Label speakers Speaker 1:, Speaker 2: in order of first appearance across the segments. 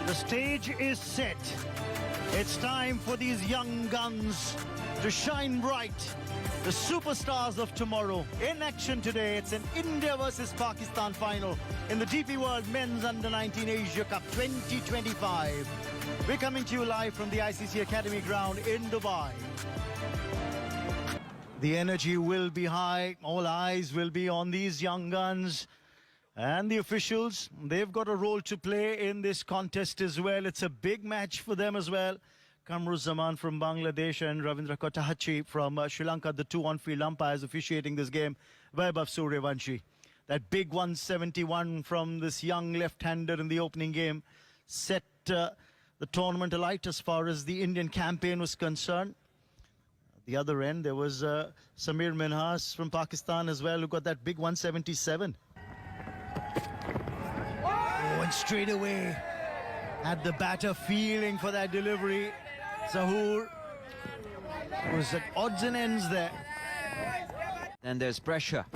Speaker 1: The stage is set. It's time for these young guns to shine bright. The superstars of tomorrow in action today. It's an India versus Pakistan final in the DP World Men's Under-19 Asia Cup 2025. We're coming to you live from the ICC Academy ground in Dubai. The energy will be high. All eyes will be on these young guns. And the officials, they've got a role to play in this contest as well. It's a big match for them as well. Kamruzzaman from Bangladesh and Ravindra Kotahachi from Sri Lanka, the two on-field umpires officiating this game. Vaibhav Suryavanshi. That big 171 from this young left-hander in the opening game set the tournament alight as far as the Indian campaign was concerned. At the other end, there was Samir Minhas from Pakistan as well, who got that big 177. And straight away had the batter feeling for that delivery. Zahoor was at odds and ends there.
Speaker 2: And there's pressure.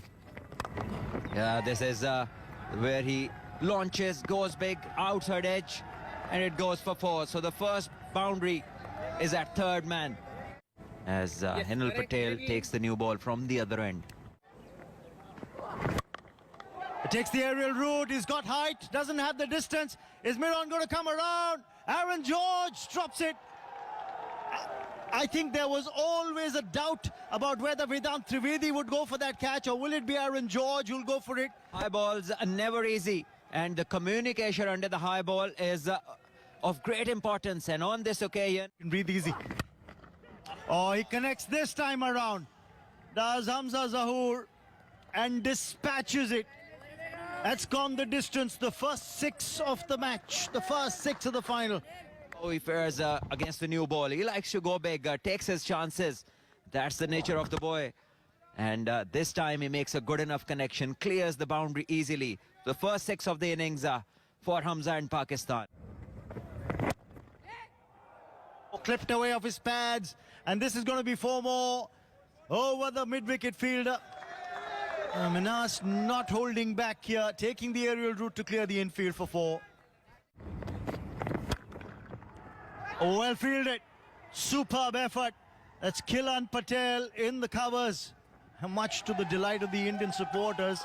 Speaker 2: Yeah, this is where he launches, goes big, outside edge, and it goes for four. So the first boundary is at third man as Henal Patel takes the new ball from the other end.
Speaker 1: Takes the aerial route, he's got height, doesn't have the distance. Is Miron going to come around? Aaron George drops it. I think there was always a doubt about whether Vedant Trivedi would go for that catch, or will it be Aaron George who'll go for it?
Speaker 2: High balls are never easy, and the communication under the high ball is of great importance, and on this occasion...
Speaker 1: Breathe easy. Oh, he connects this time around. Does Hamza Zahoor and dispatches it. That's gone the distance, the first six of the match, the first six of the final.
Speaker 2: Oh, he fares against the new ball. He likes to go big, takes his chances. That's the nature of the boy. And this time he makes a good enough connection, clears the boundary easily. The first six of the innings for Hamza and Pakistan.
Speaker 1: Clipped away off his pads, and this is going to be four more over the mid-wicket fielder. Minhas not holding back here, taking the aerial route to clear the infield for four. Oh, well fielded. Superb effort. That's Kilan Patel in the covers. Much to the delight of the Indian supporters.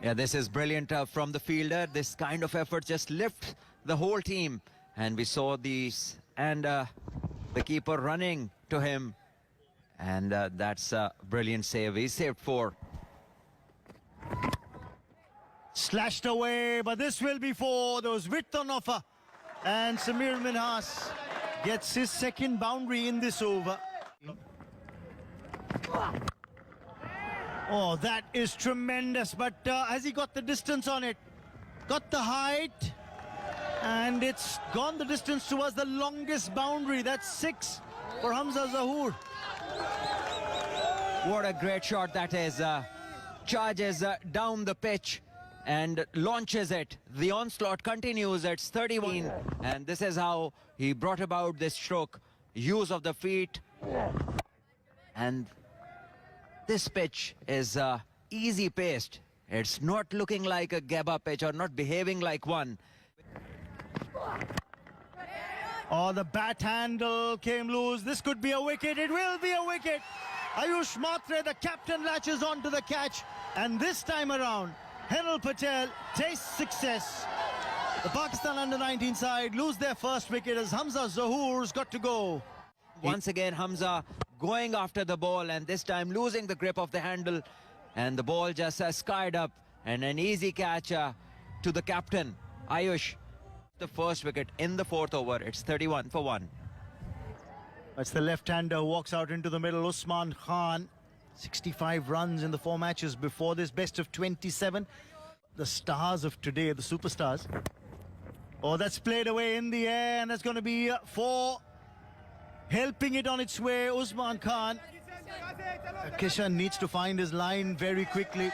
Speaker 2: Yeah, this is brilliant from the fielder. This kind of effort just lifts the whole team. And we saw these, and the keeper running to him. And that's a brilliant save. He saved four.
Speaker 1: Slashed away, but this will be four. There was width on offer. And Samir Minhas gets his second boundary in this over. Oh, that is tremendous. But has he got the distance on it? Got the height. And it's gone the distance towards the longest boundary. That's six for Hamza Zahoor.
Speaker 2: What a great shot that is. Charges down the pitch and launches it. The onslaught continues. It's 31. And this is how he brought about this stroke. Use of the feet. And this pitch is easy paced. It's not looking like a Gabba pitch or not behaving like one.
Speaker 1: Oh, the bat handle came loose. This could be a wicket. It will be a wicket. Ayush Matre, the captain, latches on to the catch. And this time around, Henal Patel tastes success. The Pakistan under-19 side lose their first wicket as Hamza Zahoor's got to go.
Speaker 2: Once again, Hamza going after the ball, and this time losing the grip of the handle. And the ball just skied up. And an easy catch to the captain, Ayush. The first wicket in the fourth over. It's 31 for 1.
Speaker 1: That's the left-hander who walks out into the middle, Usman Khan. 65 runs in the four matches before this, best of 27. The stars of today, the superstars. Oh, that's played away in the air, and that's going to be four. Helping it on its way, Usman Khan. Kishan needs to find his line very quickly.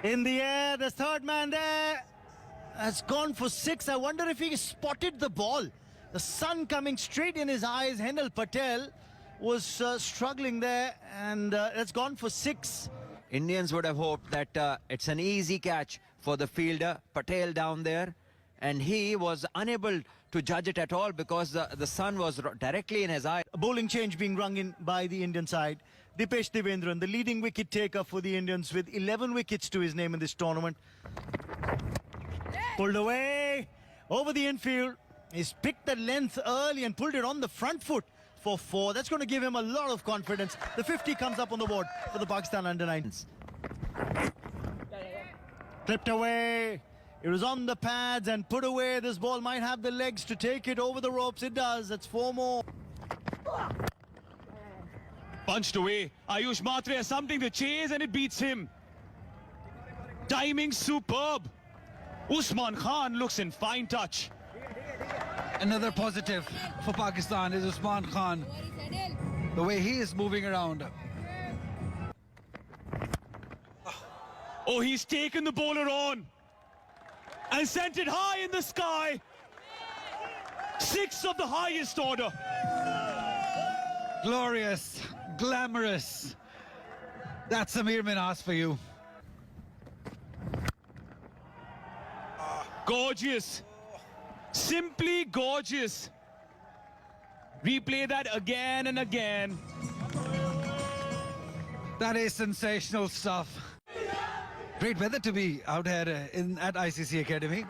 Speaker 1: In the air, the third man there has gone for six. I wonder if he spotted the ball. The sun coming straight in his eyes. Henal Patel was struggling there, and it's gone for six.
Speaker 2: Indians would have hoped that it's an easy catch for the fielder, Patel down there. And he was unable to judge it at all because the sun was directly in his eye.
Speaker 1: A bowling change being rung in by the Indian side. Dipesh Devendran, the leading wicket taker for the Indians with 11 wickets to his name in this tournament. Pulled away over the infield. He's picked the length early and pulled it on the front foot for 4. That's going to give him a lot of confidence. The 50 comes up on the board for the Pakistan under-9s. Clipped away. It was on the pads and put away. This ball might have the legs to take it over the ropes. It does. That's 4 more.
Speaker 3: Punched away. Ayush Matre has something to chase and it beats him. Timing superb. Usman Khan looks in fine touch.
Speaker 4: Another positive for Pakistan is Usman Khan. The way he is moving around.
Speaker 3: Oh, he's taken the bowler on and sent it high in the sky. 6 of the highest order.
Speaker 4: Glorious, glamorous. That's Samir Minhas for you.
Speaker 3: Gorgeous. Simply gorgeous. Replay that again and again.
Speaker 4: That is sensational stuff. Great weather to be out here at ICC Academy.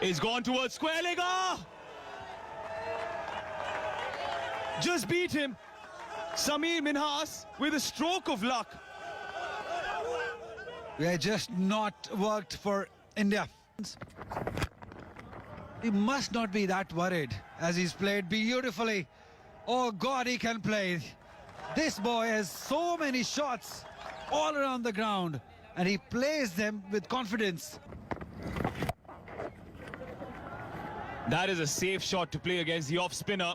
Speaker 3: He's gone towards square leg. Just beat him. Samir Minhas with a stroke of luck.
Speaker 4: We are just not worked for India. He must not be that worried as he's played beautifully. Oh God, he can play. This boy has so many shots all around the ground and he plays them with confidence.
Speaker 3: That is a safe shot to play against the off spinner.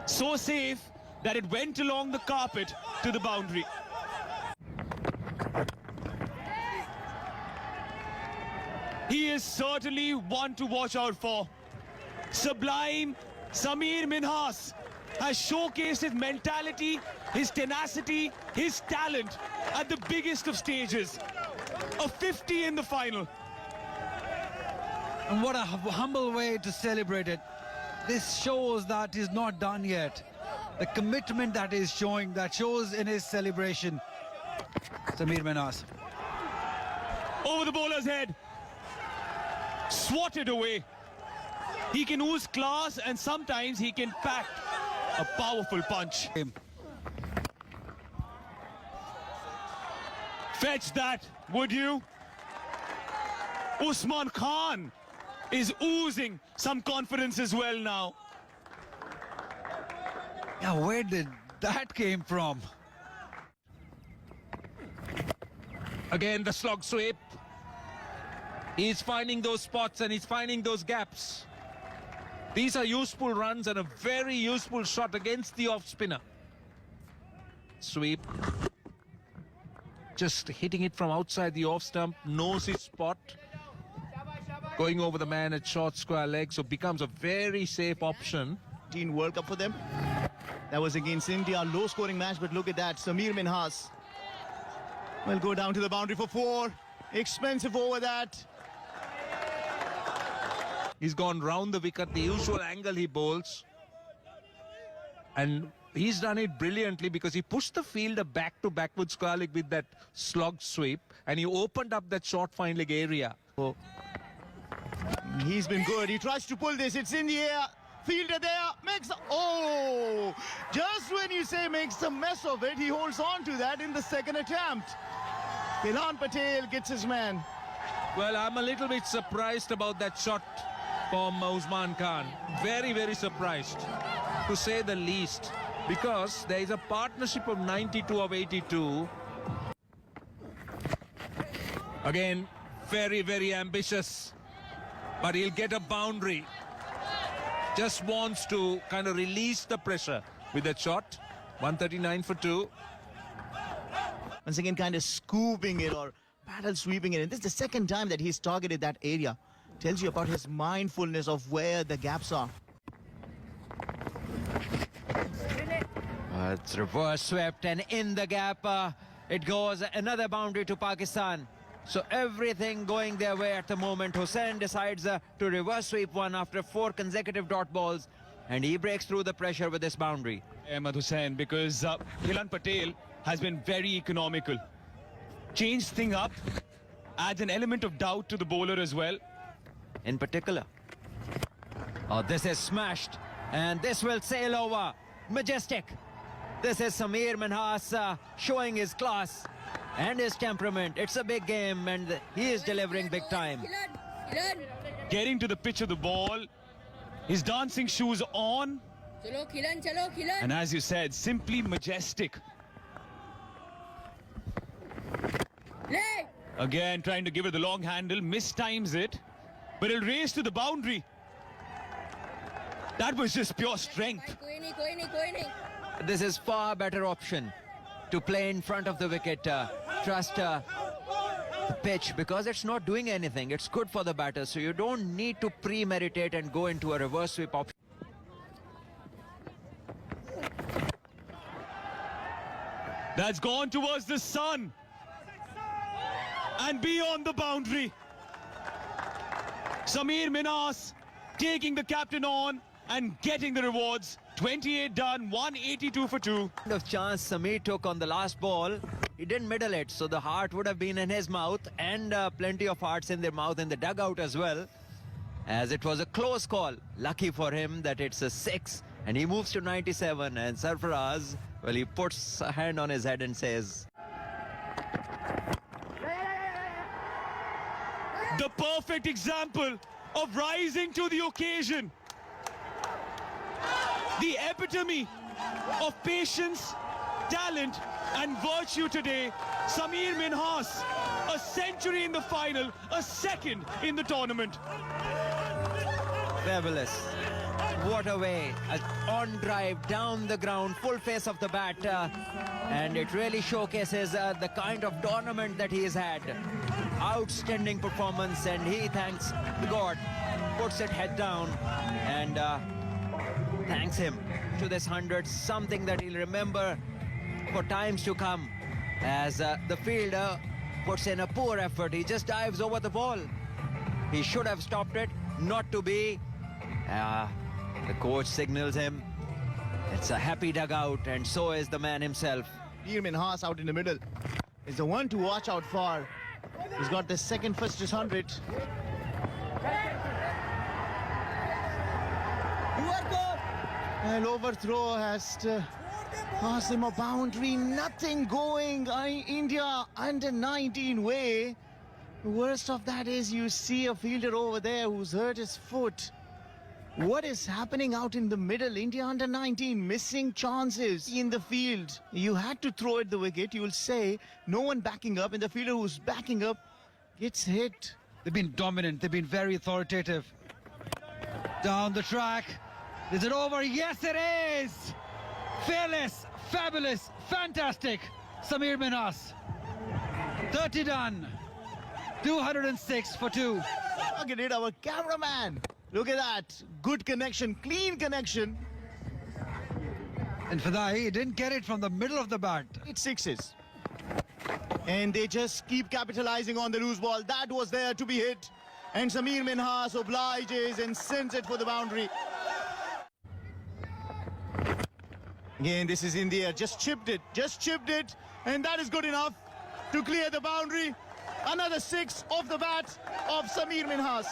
Speaker 3: So safe that it went along the carpet to the boundary. He is certainly one to watch out for. Sublime Samir Minhas has showcased his mentality, his tenacity, his talent at the biggest of stages. A 50 in the final.
Speaker 4: And what a humble way to celebrate it. This shows that he's not done yet. The commitment that he's showing, that shows in his celebration. Samir Minhas.
Speaker 3: Over the bowler's head. Swatted away. He can ooze class and sometimes he can pack a powerful punch. Fetch that, would you? Usman Khan is oozing some confidence as well now.
Speaker 4: Yeah, where did that came from?
Speaker 5: Again, the slog sweep. He's finding those spots and he's finding those gaps. These are useful runs and a very useful shot against the off spinner. Sweep. Just hitting it from outside the off stump, knows his spot. Going over the man at short square leg, so becomes a very safe option.
Speaker 6: World Cup for them. That was against India, low scoring match, but look at that. Samir Minhas will go down to the boundary for 4. Expensive over that.
Speaker 5: He's gone round the wicket, the usual angle he bowls. And he's done it brilliantly because he pushed the fielder back to backward square leg with that slog sweep and he opened up that short fine leg area.
Speaker 6: Oh. He's been good. He tries to pull this. It's in the air. Fielder there makes... Oh! Just when you say makes a mess of it, he holds on to that in the second attempt. Ilhan Patel gets his man.
Speaker 5: Well, I'm a little bit surprised about that shot from Usman Khan. Very, very surprised, to say the least, because there is a partnership of 92 of 82. Again, very, very ambitious, but he'll get a boundary. Just wants to kind of release the pressure with that shot. 139 for 2.
Speaker 6: Once again, kind of scooping it or paddle sweeping it. And this is the second time that he's targeted that area. Tells you about his mindfulness of where the gaps are.
Speaker 2: It's reverse swept and in the gap it goes. Another boundary to Pakistan. So everything going their way at the moment. Hussain decides to reverse sweep one after 4 consecutive dot balls, and he breaks through the pressure with this boundary.
Speaker 3: Ahmed Hussain, because Hilan Patel has been very economical. Changed thing up, adds an element of doubt to the bowler as well.
Speaker 2: In particular. Oh, this is smashed, and this will sail over. Majestic. This is Samir Minhas showing his class and his temperament. It's a big game, and he is delivering big time.
Speaker 3: Getting to the pitch of the ball, his dancing shoes on, and as you said, simply majestic. Again, trying to give it the long handle, mistimes it, but it'll race to the boundary. That was just pure strength.
Speaker 2: This is far better option to play in front of the wicket. Trust the pitch, because it's not doing anything. It's good for the batter, so you don't need to premeditate and go into a reverse sweep option.
Speaker 3: That's gone towards the sun and beyond the boundary. Samir Minhas taking the captain on and getting the rewards. 28 done, 182 for 2.
Speaker 2: Kind of chance Samir took on the last ball, he didn't middle it, so the heart would have been in his mouth, and plenty of hearts in their mouth in the dugout as well, as it was a close call. Lucky for him that it's a 6, and he moves to 97, and Sarfaraz, well, he puts a hand on his head and says,
Speaker 3: The perfect example of rising to the occasion. The epitome of patience, talent and virtue today. Samir Minhas, a century in the final, a second in the tournament.
Speaker 2: fabulous. What a way, on drive, down the ground, full face of the bat, and it really showcases the kind of tournament that he has had. Outstanding performance, and he thanks God, puts it head down, and thanks him to this 100, something that he'll remember for times to come, as the fielder puts in a poor effort. He just dives over the ball. He should have stopped it, not to be. The coach signals him. It's a happy dugout, and so is the man himself.
Speaker 6: Samir Minhas out in the middle is the one to watch out for. He's got the second fastest 100. And overthrow has to pass him a boundary. Nothing going. India under 19 way. The worst of that is you see a fielder over there who's hurt his foot. What is happening out in the middle? India under 19 missing chances in the field. You had to throw at the wicket. You will say no one backing up, and the fielder who's backing up gets hit.
Speaker 4: They've been dominant. They've been very authoritative. Down the track. Is it over? Yes, it is! Fearless, fabulous, fantastic. Samir Minhas. 30 done. 206 for 2.
Speaker 6: Look at it, our cameraman. Look at that. Good connection, clean connection.
Speaker 4: And Fadai, he didn't get it from the middle of the bat.
Speaker 6: It's sixes. And they just keep capitalizing on the loose ball. That was there to be hit. And Samir Minhas obliges and sends it for the boundary. Again, this is in the air. Just chipped it. And that is good enough to clear the boundary. Another 6 off the bat of Samir Minhas.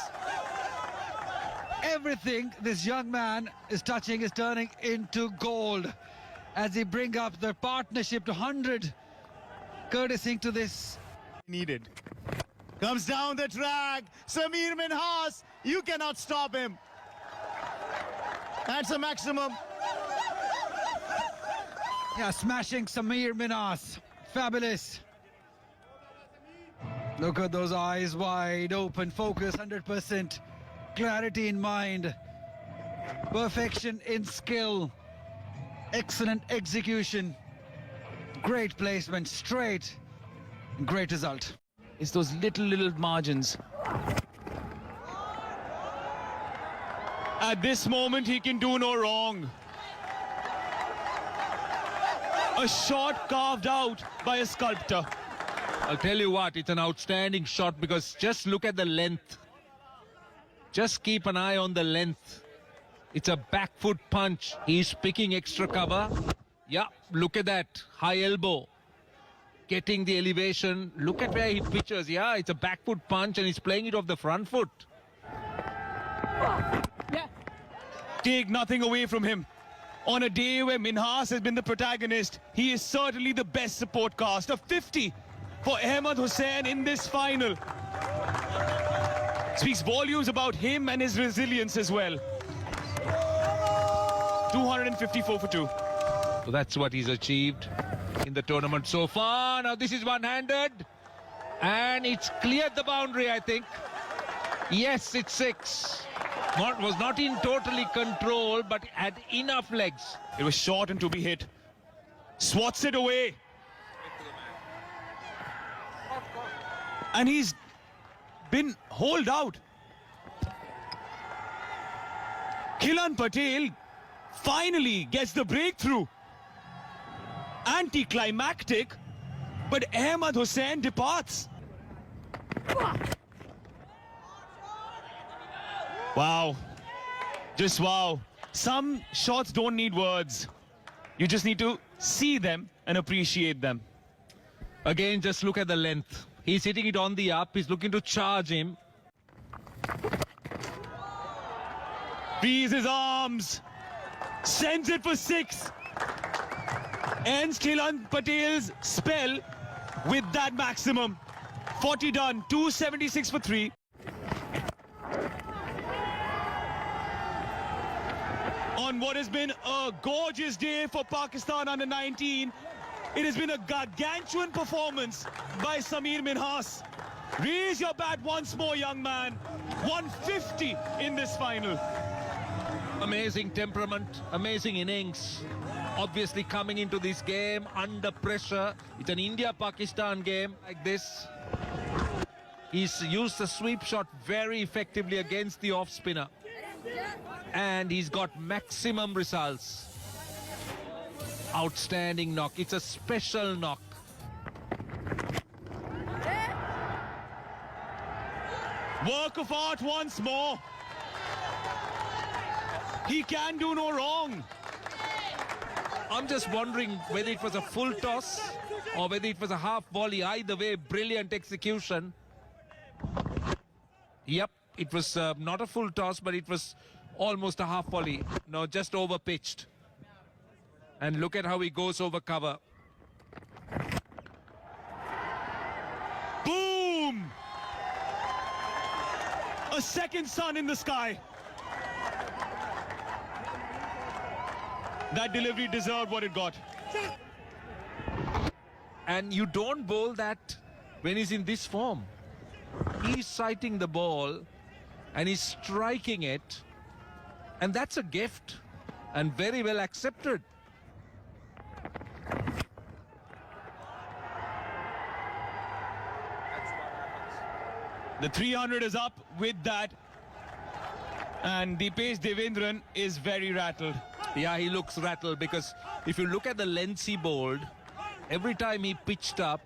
Speaker 4: Everything this young man is touching is turning into gold as he bring up the partnership to 100, courtesy to this.
Speaker 6: Needed. Comes down the track. Samir Minhas. You cannot stop him. That's a maximum.
Speaker 4: Yeah, smashing Samir Minhas. Fabulous. Look at those eyes wide open, focus 100%. Clarity in mind, perfection in skill, excellent execution, great placement, straight, great result.
Speaker 3: It's those little margins. At this moment, he can do no wrong. A shot carved out by a sculptor.
Speaker 5: I'll tell you what, it's an outstanding shot because just look at the length. Just keep an eye on the length. It's a back foot punch. He's picking extra cover. Yeah, look at that. High elbow. Getting the elevation. Look at where he pitches. Yeah, it's a back foot punch and he's playing it off the front foot.
Speaker 3: Take nothing away from him. On a day where Minhas has been the protagonist, he is certainly the best support cast. A 50 for Ahmed Hussain in this final. Speaks volumes about him and his resilience as well. 254 for 2.
Speaker 5: So that's what he's achieved in the tournament so far. Now this is one-handed. And it's cleared the boundary, I think. Yes, it's 6. Was not in totally control, but had enough legs.
Speaker 3: It was short and to be hit. Swats it away. And he's been holed out. Khilan Patel finally gets the breakthrough. Anticlimactic, but Ahmed Hussain departs. Wow. Just wow. Some shots don't need words. You just need to see them and appreciate them.
Speaker 5: Again, just look at the length. He's hitting it on the up. He's looking to charge him.
Speaker 3: Frees his arms. Sends it for 6. Ends Khilan Patel's spell with that maximum. 40 done. 276 for 3. On what has been a gorgeous day for Pakistan under 19, it has been a gargantuan performance by Sameer Minhas. Raise your bat once more, young man. 150 in this final.
Speaker 5: Amazing temperament, amazing innings. Obviously coming into this game under pressure. It's an India-Pakistan game like this. He's used the sweep shot very effectively against the off-spinner. And he's got maximum results. Outstanding knock. It's a special knock.
Speaker 3: Work of art once more. He can do no wrong.
Speaker 5: I'm just wondering whether it was a full toss or whether it was a half volley. Either way, brilliant execution. Yep, it was not a full toss, but it was almost a half volley. No, just over pitched. And look at how he goes over cover.
Speaker 3: Boom! A second sun in the sky. That delivery deserved what it got.
Speaker 5: And you don't bowl that when he's in this form. He's sighting the ball and he's striking it. And that's a gift and very well accepted.
Speaker 3: The 300 is up with that. And Dipesh Devendran is very rattled.
Speaker 5: Yeah, he looks rattled because if you look at the lengths he bowled, every time he pitched up,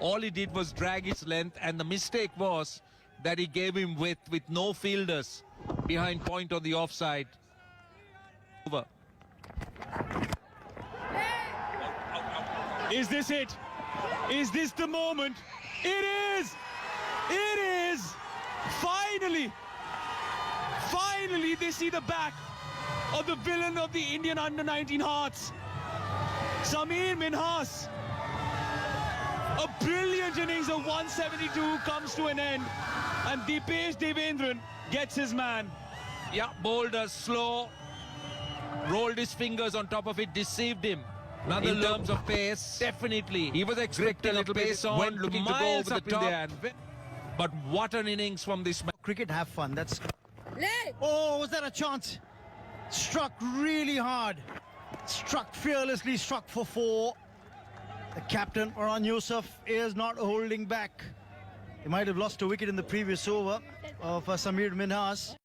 Speaker 5: all he did was drag his length, and the mistake was that he gave him width with no fielders behind point on the offside. Over.
Speaker 3: Is this it? Is this the moment? It is! It is! Finally! Finally, they see the back of the villain of the Indian under-19 hearts. Sameer Minhas. A brilliant innings of 172 comes to an end. And Dipesh Devendran gets his man.
Speaker 5: Yeah, bowled a slow, rolled his fingers on top of it, deceived him. In terms of pace, definitely. He was expecting a pace on, looking to go over the top. But what an innings from this man.
Speaker 1: Cricket, have fun. That's. Oh, was that a chance? Struck really hard. Struck fearlessly, struck for 4. The captain, Farhan Yusuf, is not holding back. He might have lost a wicket in the previous over of Sameer Minhas.